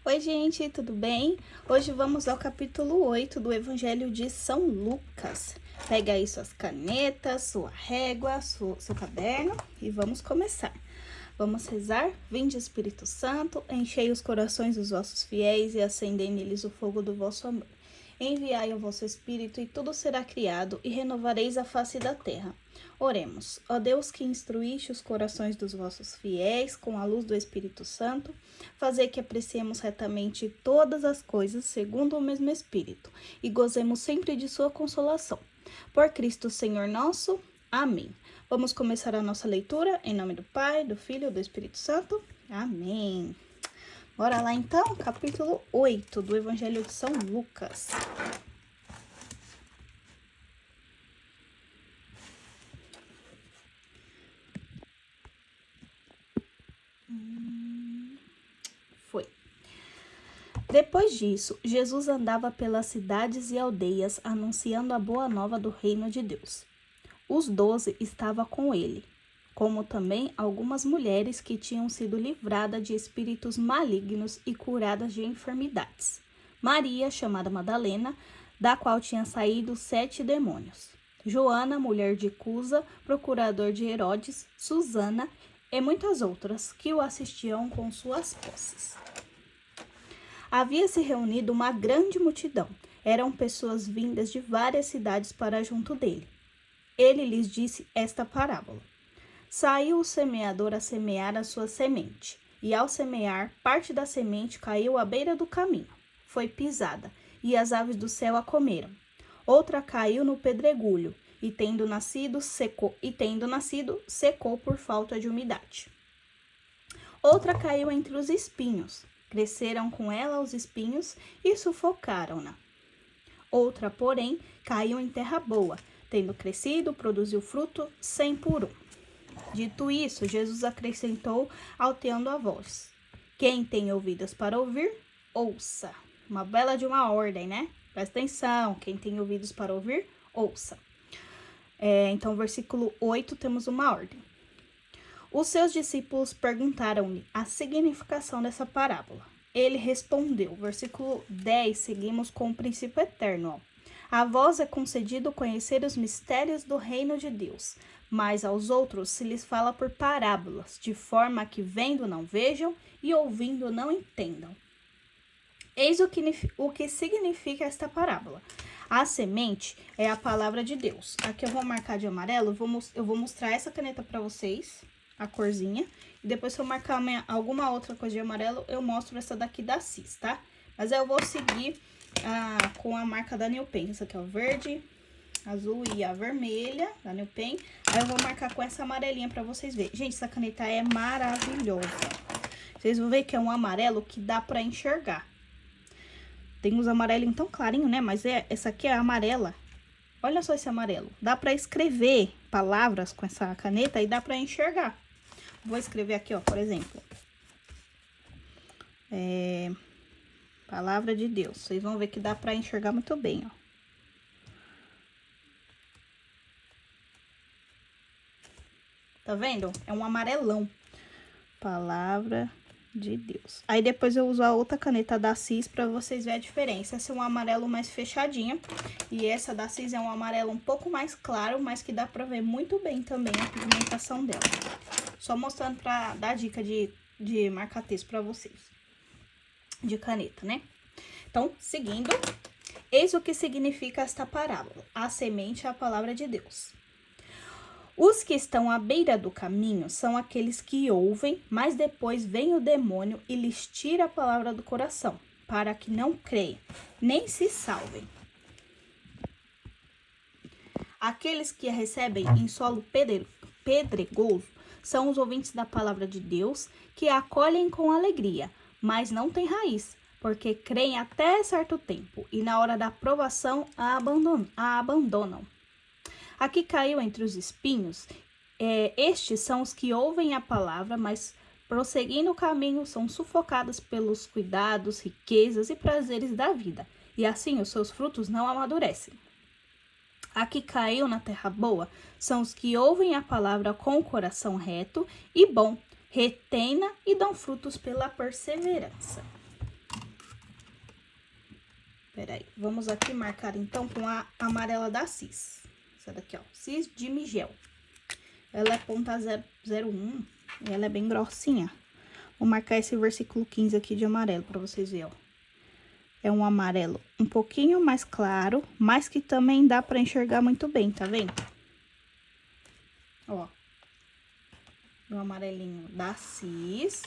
Oi, gente, tudo bem? Hoje vamos ao capítulo 8 do Evangelho de São Lucas. Pega aí suas canetas, sua régua, seu caderno e vamos começar. Vamos rezar. Vinde, Espírito Santo, enchei os corações dos vossos fiéis e acendei neles o fogo do vosso amor. Enviai o vosso Espírito e tudo será criado e renovareis a face da terra. Oremos. Ó Deus, que instruíste os corações dos vossos fiéis com a luz do Espírito Santo, fazei que apreciemos retamente todas as coisas segundo o mesmo Espírito e gozemos sempre de sua consolação. Por Cristo Senhor nosso. Amém. Vamos começar a nossa leitura em nome do Pai, do Filho e do Espírito Santo. Amém. Bora lá então, capítulo 8 do Evangelho de São Lucas. Foi. Depois disso, Jesus andava pelas cidades e aldeias, anunciando a boa nova do reino de Deus. Os 12 estavam com ele, como também algumas mulheres que tinham sido livradas de espíritos malignos e curadas de enfermidades. Maria, chamada Madalena, da qual tinha saído 7 demônios. Joana, mulher de Cusa, procurador de Herodes, Susana e muitas outras que o assistiam com suas posses. Havia se reunido uma grande multidão. Eram pessoas vindas de várias cidades para junto dele. Ele lhes disse esta parábola. Saiu o semeador a semear a sua semente, e ao semear, parte da semente caiu à beira do caminho. Foi pisada, e as aves do céu a comeram. Outra caiu no pedregulho, e tendo nascido, secou por falta de umidade. Outra caiu entre os espinhos. Cresceram com ela os espinhos e sufocaram-na. Outra, porém, caiu em terra boa, tendo crescido, produziu fruto 100 por 1. Dito isso, Jesus acrescentou, alteando a voz: quem tem ouvidos para ouvir, ouça. Uma bela de uma ordem, né? Presta atenção, quem tem ouvidos para ouvir, ouça. Então, versículo 8, temos uma ordem. Os seus discípulos perguntaram-lhe a significação dessa parábola. Ele respondeu, versículo 10, seguimos com o princípio eterno. A vós é concedido conhecer os mistérios do reino de Deus, mas aos outros se lhes fala por parábolas, de forma que vendo não vejam e ouvindo não entendam. Eis o que significa esta parábola. A semente é a palavra de Deus. Aqui eu vou marcar de amarelo, eu vou mostrar essa caneta para vocês, a corzinha, e depois se eu marcar alguma outra coisa de amarelo, eu mostro essa daqui da Cis, tá? Mas eu vou seguir com a marca da New Pen. Essa aqui é o verde, azul e a vermelha da New Pen. Aí eu vou marcar com essa amarelinha pra vocês verem. Gente, essa caneta é maravilhosa. Vocês vão ver que é um amarelo que dá pra enxergar. Tem uns amarelinhos tão clarinho, né? Mas essa aqui é amarela. Olha só esse amarelo. Dá pra escrever palavras com essa caneta e dá pra enxergar. Vou escrever aqui, ó, por exemplo. Palavra de Deus. Vocês vão ver que dá pra enxergar muito bem, ó. Tá vendo? É um amarelão. Palavra de Deus. Aí depois eu uso a outra caneta da Cis pra vocês verem a diferença. Essa é um amarelo mais fechadinho. E essa da Cis é um amarelo um pouco mais claro, mas que dá pra ver muito bem também a pigmentação dela. Só mostrando pra dar dica de marcar texto pra vocês. De caneta, né? Então, seguindo, eis o que significa esta parábola. A semente é a palavra de Deus. Os que estão à beira do caminho são aqueles que ouvem, mas depois vem o demônio e lhes tira a palavra do coração, para que não creiam, nem se salvem. Aqueles que a recebem em solo pedregoso são os ouvintes da palavra de Deus, que a acolhem com alegria, mas não têm raiz, porque creem até certo tempo, e na hora da provação a abandonam. Aqui caiu entre os espinhos, estes são os que ouvem a palavra, mas prosseguindo o caminho são sufocados pelos cuidados, riquezas e prazeres da vida, e assim os seus frutos não amadurecem. A que caiu na terra boa são os que ouvem a palavra com o coração reto e bom, retém-na e dão frutos pela perseverança. Peraí, vamos aqui marcar então com a amarela da Cis. Essa daqui, ó, Cis de Miguel. Ela é ponta 001 e ela é bem grossinha. Vou marcar esse versículo 15 aqui de amarelo pra vocês verem, ó. É um amarelo um pouquinho mais claro, mas que também dá pra enxergar muito bem, tá vendo? Ó. O amarelinho da Cis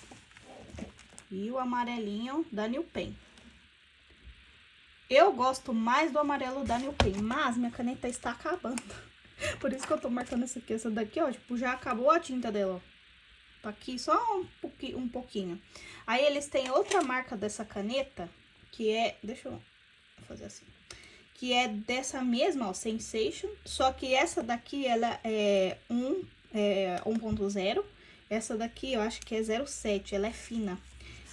e o amarelinho da New Pen. Eu gosto mais do amarelo da New Pen, mas minha caneta está acabando. Por isso que eu tô marcando essa daqui, ó. Tipo, já acabou a tinta dela, ó. Tá aqui só um pouquinho. Aí eles têm outra marca dessa caneta, que é... Deixa eu fazer assim. Que é dessa mesma, ó, Sensation. Só que essa daqui, ela é 1.0. Essa daqui, eu acho que é 0.7. Ela é fina.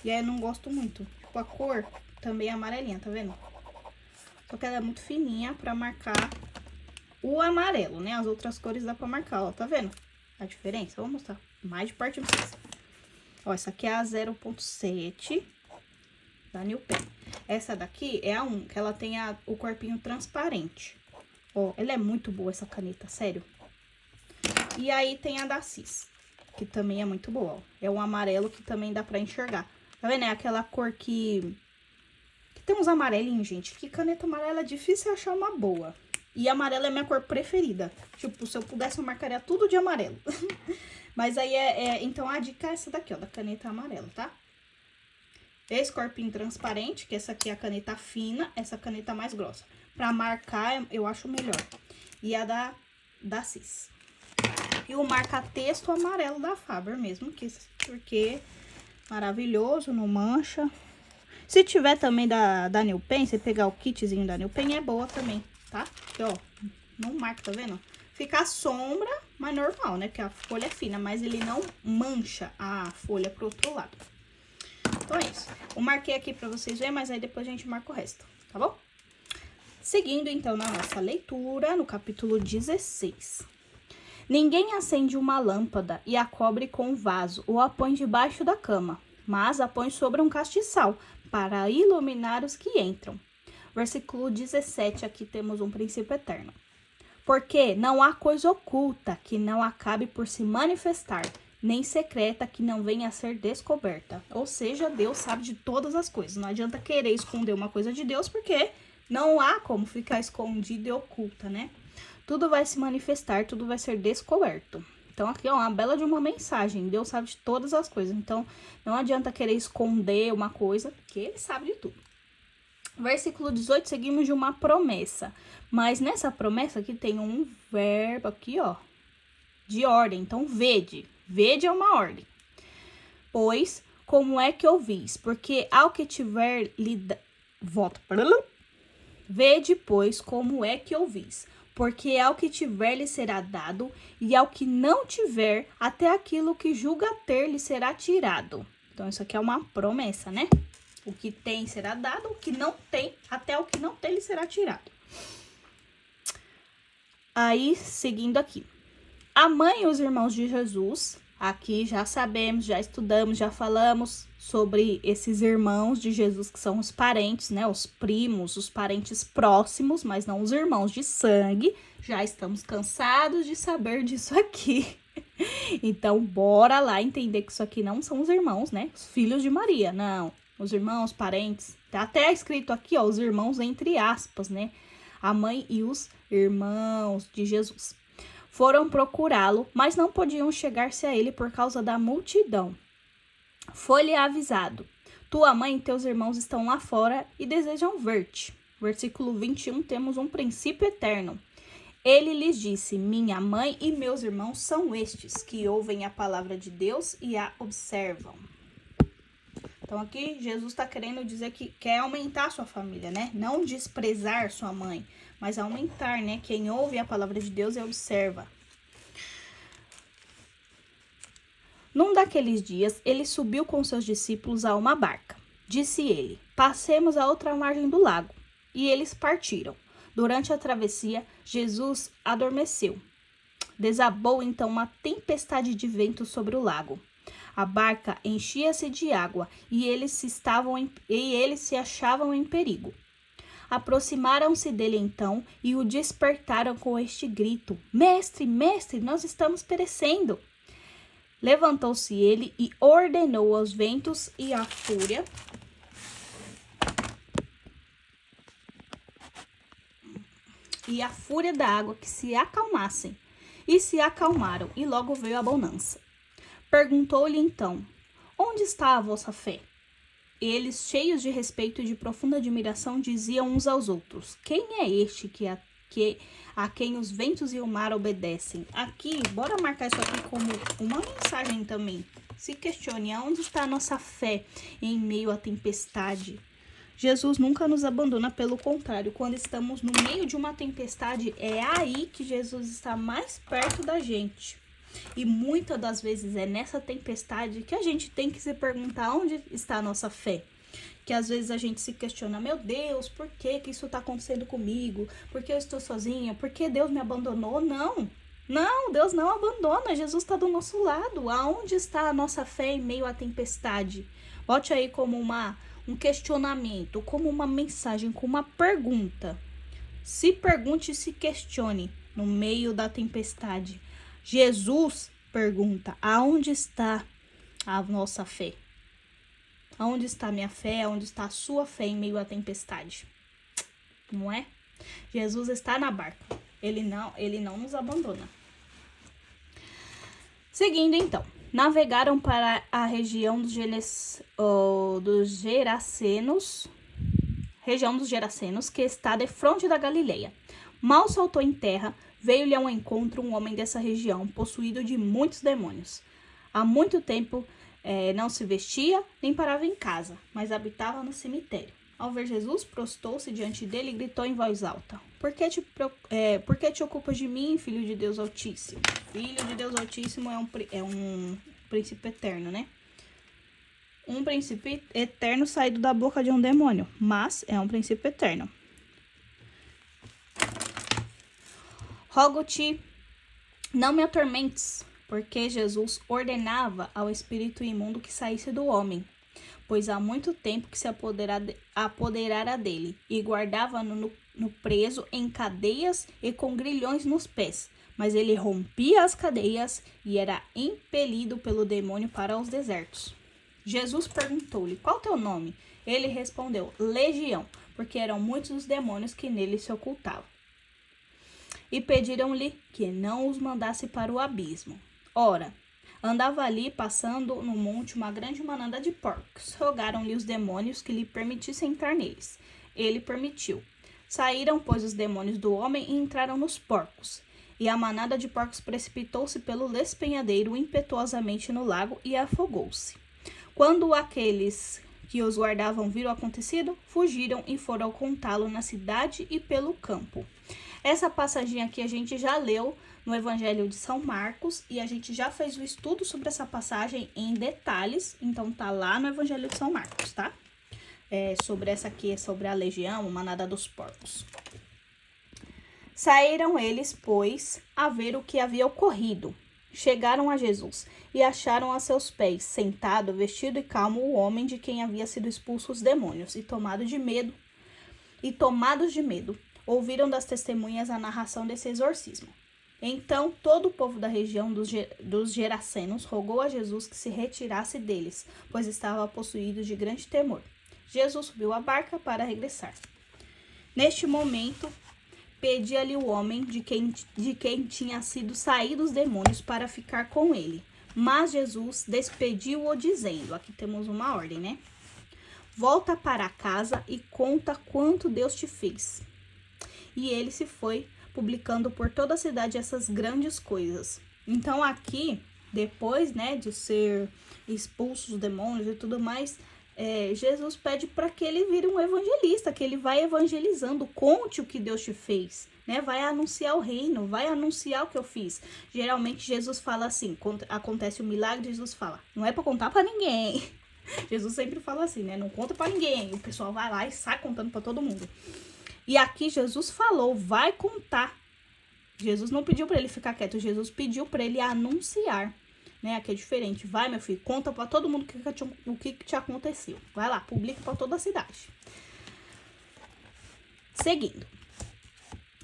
E aí eu não gosto muito. Tipo, a cor também é amarelinha, tá vendo? Só que ela é muito fininha pra marcar o amarelo, né? As outras cores dá pra marcar, ó. Tá vendo a diferença? Vou mostrar mais de perto pra vocês. Ó, essa aqui é a 0.7 da New Pen. Essa daqui é a 1, que ela tem o corpinho transparente. Ó, ela é muito boa essa caneta, sério. E aí tem a da Cis, que também é muito boa, ó. É um amarelo que também dá pra enxergar. Tá vendo? É aquela cor que tem uns amarelinhos, gente. Que caneta amarela é difícil achar uma boa. E amarelo é minha cor preferida. Tipo, se eu pudesse, eu marcaria tudo de amarelo. Mas aí então a dica é essa daqui, ó, da caneta amarela, tá? Esse corpinho transparente, que essa aqui é a caneta fina, essa caneta mais grossa. Pra marcar, eu acho melhor. E a da Cis. E o marca-texto amarelo da Faber mesmo, porque maravilhoso, não mancha. Se tiver também da New Pen, você pegar o kitzinho da New Pen, é boa também, tá? Aqui, ó, não marca, tá vendo? Fica a sombra, mas normal, né? Porque a folha é fina, mas ele não mancha a folha pro outro lado. Então é isso. Eu marquei aqui pra vocês verem, mas aí depois a gente marca o resto, tá bom? Seguindo, então, na nossa leitura, no capítulo 16. Ninguém acende uma lâmpada e a cobre com um vaso ou a põe debaixo da cama, mas a põe sobre um castiçal, para iluminar os que entram. Versículo 17, aqui temos um princípio eterno. Porque não há coisa oculta que não acabe por se manifestar, nem secreta que não venha a ser descoberta. Ou seja, Deus sabe de todas as coisas. Não adianta querer esconder uma coisa de Deus, porque não há como ficar escondida e oculta, né? Tudo vai se manifestar, tudo vai ser descoberto. Então, aqui é uma bela de uma mensagem. Deus sabe de todas as coisas. Então, não adianta querer esconder uma coisa, porque Ele sabe de tudo. Versículo 18, seguimos de uma promessa. Mas nessa promessa aqui tem um verbo aqui, ó, de ordem. Então, vede. Vede é uma ordem. Pois, como é que ouvis? Porque ao que tiver volta. Vede, pois, como é que ouvis? Porque ao que tiver lhe será dado, e ao que não tiver, até aquilo que julga ter lhe será tirado. Então, isso aqui é uma promessa, né? O que tem será dado, o que não tem, até o que não tem lhe será tirado. Aí, seguindo aqui. A mãe e os irmãos de Jesus, aqui já sabemos, já estudamos, já falamos sobre esses irmãos de Jesus, que são os parentes, né? Os primos, os parentes próximos, mas não os irmãos de sangue. Já estamos cansados de saber disso aqui. Então, bora lá entender que isso aqui não são os irmãos, né? Os filhos de Maria, não. Os irmãos, parentes. Tá até escrito aqui, ó, os irmãos entre aspas, né? A mãe e os irmãos de Jesus. Foram procurá-lo, mas não podiam chegar-se a ele por causa da multidão. Foi-lhe avisado: tua mãe e teus irmãos estão lá fora e desejam ver-te. Versículo 21, temos um princípio eterno. Ele lhes disse: minha mãe e meus irmãos são estes, que ouvem a palavra de Deus e a observam. Então aqui Jesus está querendo dizer que quer aumentar a sua família, né? Não desprezar sua mãe, mas aumentar, né? Quem ouve a palavra de Deus e observa. Num daqueles dias, ele subiu com seus discípulos a uma barca. Disse ele: passemos à outra margem do lago. E eles partiram. Durante a travessia, Jesus adormeceu. Desabou então uma tempestade de vento sobre o lago. A barca enchia-se de água e eles se achavam em perigo. Aproximaram-se dele então e o despertaram com este grito: Mestre, mestre, nós estamos perecendo. Levantou-se ele e ordenou aos ventos e à fúria da água que se acalmassem. E se acalmaram, e logo veio a bonança. Perguntou-lhe então: Onde está a vossa fé? Eles, cheios de respeito e de profunda admiração, diziam uns aos outros: Quem é este a quem os ventos e o mar obedecem? Aqui, bora marcar isso aqui como uma mensagem também. Se questione: aonde está a nossa fé em meio à tempestade? Jesus nunca nos abandona, pelo contrário, quando estamos no meio de uma tempestade, é aí que Jesus está mais perto da gente. E muitas das vezes é nessa tempestade que a gente tem que se perguntar onde está a nossa fé. Que às vezes a gente se questiona: meu Deus, por que isso está acontecendo comigo? Por que eu estou sozinha? Por que Deus me abandonou? Não, Deus não abandona, Jesus está do nosso lado. Aonde está a nossa fé em meio à tempestade? Bote aí como um questionamento, como uma mensagem, como uma pergunta. Se pergunte e se questione no meio da tempestade. Jesus pergunta: aonde está a nossa fé? Aonde está a minha fé? Aonde está a sua fé em meio à tempestade? Não é? Jesus está na barca. Ele não nos abandona. Seguindo então, navegaram para a região dos Gerasenos, que está defronte da Galileia. Mal saltou em terra, veio-lhe ao encontro um homem dessa região, possuído de muitos demônios. Há muito tempo não se vestia, nem parava em casa, mas habitava no cemitério. Ao ver Jesus, prostou-se diante dele e gritou em voz alta: Por que te ocupas de mim, filho de Deus Altíssimo? Filho de Deus Altíssimo é um príncipe eterno, né? Um príncipe eterno saído da boca de um demônio, mas é um príncipe eterno. Rogo-te, não me atormentes, porque Jesus ordenava ao espírito imundo que saísse do homem, pois há muito tempo que se apoderara dele, e guardava-no preso em cadeias e com grilhões nos pés. Mas ele rompia as cadeias e era impelido pelo demônio para os desertos. Jesus perguntou-lhe: Qual teu nome? Ele respondeu: Legião, porque eram muitos os demônios que nele se ocultavam. E pediram-lhe que não os mandasse para o abismo. Ora, andava ali, passando no monte, uma grande manada de porcos. Rogaram-lhe os demônios que lhe permitissem entrar neles. Ele permitiu. Saíram, pois, os demônios do homem e entraram nos porcos. E a manada de porcos precipitou-se pelo despenhadeiro impetuosamente no lago e afogou-se. Quando aqueles que os guardavam viram o acontecido, fugiram e foram contá-lo na cidade e pelo campo. Essa passagem aqui a gente já leu no Evangelho de São Marcos e a gente já fez o estudo sobre essa passagem em detalhes, então tá lá no Evangelho de São Marcos, tá? Sobre essa aqui, sobre a legião, manada dos porcos. Saíram eles, pois, a ver o que havia ocorrido. Chegaram a Jesus e acharam a seus pés, sentado, vestido e calmo, o homem de quem havia sido expulso os demônios, e tomados de medo, ouviram das testemunhas a narração desse exorcismo. Então todo o povo da região dos Gerasenos rogou a Jesus que se retirasse deles, pois estava possuído de grande temor. Jesus subiu à barca para regressar. Neste momento, pedia-lhe o homem de quem tinha sido saído os demônios para ficar com ele. Mas Jesus despediu-o dizendo, aqui temos uma ordem, né? Volta para casa e conta quanto Deus te fez. E ele se foi, publicando por toda a cidade essas grandes coisas. Então aqui, depois, né, de ser expulso os demônios e tudo mais, Jesus pede para que ele vire um evangelista, que ele vai evangelizando, conte o que Deus te fez, né? Vai anunciar o reino, vai anunciar o que eu fiz. Geralmente Jesus fala assim, quando acontece o milagre, Jesus fala, não é para contar para ninguém. Jesus sempre fala assim, né? Não conta para ninguém. O pessoal vai lá e sai contando para todo mundo. E aqui Jesus falou, vai contar. Jesus não pediu para ele ficar quieto, Jesus pediu para ele anunciar, né? Aqui é diferente. Vai, meu filho, conta para todo mundo o que te aconteceu. Vai lá, publica para toda a cidade. Seguindo.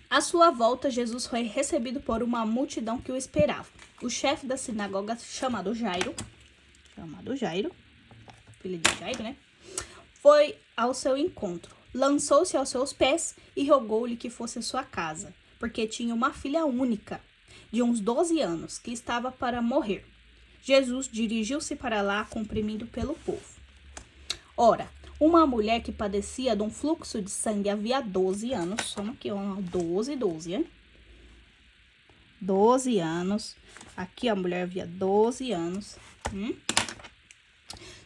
À sua volta, Jesus foi recebido por uma multidão que o esperava. O chefe da sinagoga, chamado Jairo, filho de Jairo, né? Foi ao seu encontro, lançou-se aos seus pés e rogou-lhe que fosse à sua casa, porque tinha uma filha única, de uns 12 anos, que estava para morrer. Jesus dirigiu-se para lá, comprimido pelo povo. Ora, uma mulher que padecia de um fluxo de sangue havia 12 anos, soma aqui, ó, 12, hein? 12 anos, aqui a mulher havia 12 anos,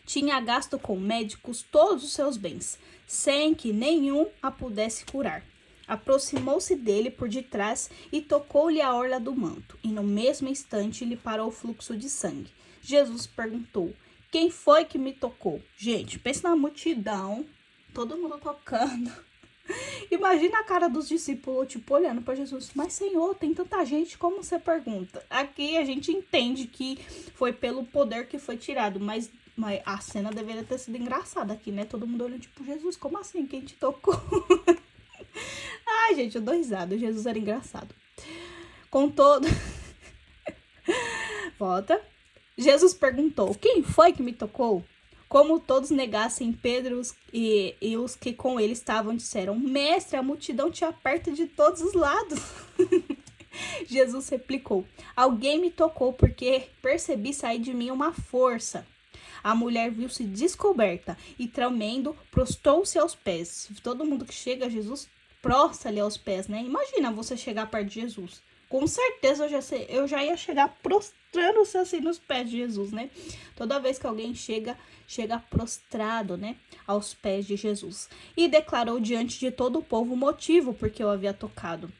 tinha gasto com médicos todos os seus bens, sem que nenhum a pudesse curar. Aproximou-se dele por detrás e tocou-lhe a orla do manto, e no mesmo instante lhe parou o fluxo de sangue. Jesus perguntou: quem foi que me tocou? Gente, pensa na multidão, todo mundo tocando. Imagina a cara dos discípulos, tipo, olhando para Jesus. Mas, Senhor, tem tanta gente, como você pergunta? Aqui a gente entende que foi pelo poder que foi tirado, mas a cena deveria ter sido engraçada aqui, né? Todo mundo olhando, tipo, Jesus, como assim? Quem te tocou? Ai, gente, eu dou risada. Jesus era engraçado. Com todo... Volta. Jesus perguntou: quem foi que me tocou? Como todos negassem, Pedro e os que com ele estavam disseram: mestre, a multidão te aperta de todos os lados. Jesus replicou: alguém me tocou porque percebi sair de mim uma força. A mulher viu-se descoberta e, tremendo, prostrou-se aos pés. Todo mundo que chega a Jesus prostra-lhe aos pés, né? Imagina você chegar perto de Jesus. Com certeza eu já ia chegar prostrando-se assim nos pés de Jesus, né? Toda vez que alguém chega prostrado, né, aos pés de Jesus. E declarou diante de todo o povo o motivo porque eu havia tocado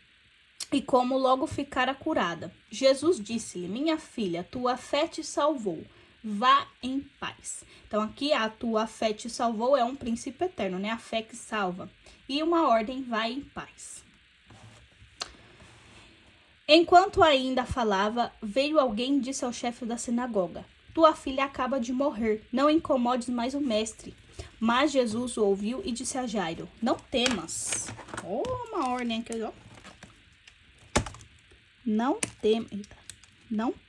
e como logo ficara curada. Jesus disse-lhe: minha filha, tua fé te salvou. Vá em paz. Então aqui a tua fé te salvou é um princípio eterno, né? A fé que salva. E uma ordem: vai em paz. Enquanto ainda falava, veio alguém e disse ao chefe da sinagoga: tua filha acaba de morrer, não incomodes mais o mestre. Mas Jesus o ouviu e disse a Jairo: não temas. Uma ordem aqui, ó. Não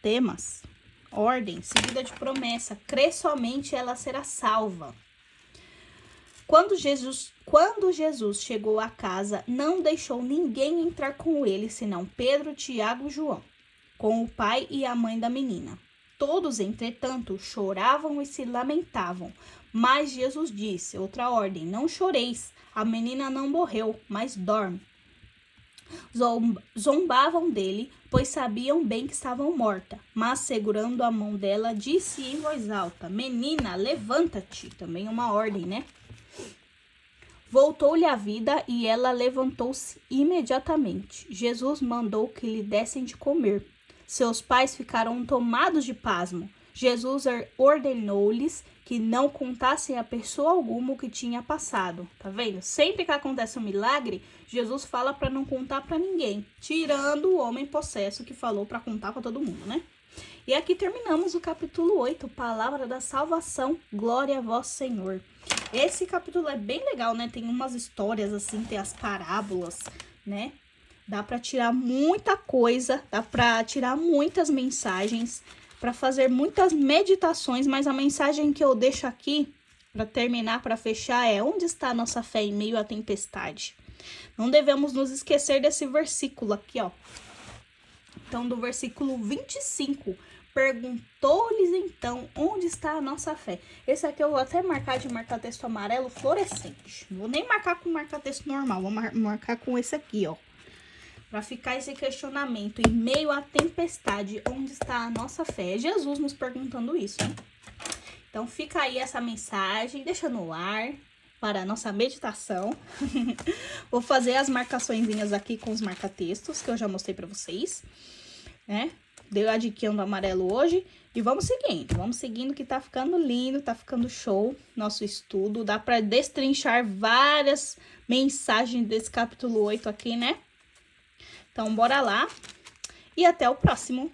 temas. Ordem, seguida de promessa. Crê somente, ela será salva. Quando Jesus chegou à casa, não deixou ninguém entrar com ele, senão Pedro, Tiago e João, com o pai e a mãe da menina. Todos, entretanto, choravam e se lamentavam. Mas Jesus disse, outra ordem: não choreis, a menina não morreu, mas dorme. Zombavam dele, pois sabiam bem que estavam morta. Mas, segurando a mão dela, disse em voz alta: menina, levanta-te. Também uma ordem, né? Voltou-lhe a vida e ela levantou-se imediatamente. Jesus mandou que lhe dessem de comer. Seus pais ficaram tomados de pasmo. Jesus ordenou-lhes que não contassem a pessoa alguma o que tinha passado. Tá vendo? Sempre que acontece um milagre, Jesus fala para não contar para ninguém, tirando o homem possesso que falou para contar para todo mundo, né? E aqui terminamos o capítulo 8, Palavra da Salvação, Glória a Vós, Senhor. Esse capítulo é bem legal, né? Tem umas histórias assim, tem as parábolas, né? Dá para tirar muita coisa, dá para tirar muitas mensagens, para fazer muitas meditações, mas a mensagem que eu deixo aqui, para terminar, para fechar, é: onde está a nossa fé em meio à tempestade? Não devemos nos esquecer desse versículo aqui, ó. Então, do versículo 25, perguntou-lhes então: onde está a nossa fé? Esse aqui eu vou até marcar de marca-texto amarelo fluorescente. Não vou nem marcar com marca-texto normal, vou marcar com esse aqui, ó. Para ficar esse questionamento: em meio à tempestade, onde está a nossa fé? É Jesus nos perguntando isso, hein? Então, fica aí essa mensagem, deixa no ar para a nossa meditação. Vou fazer as marcaçõezinhas aqui com os marca-textos que eu já mostrei para vocês, né? Deu a diquinha do amarelo hoje e vamos seguindo que tá ficando lindo, tá ficando show nosso estudo. Dá para destrinchar várias mensagens desse capítulo 8 aqui, né? Então, bora lá e até o próximo.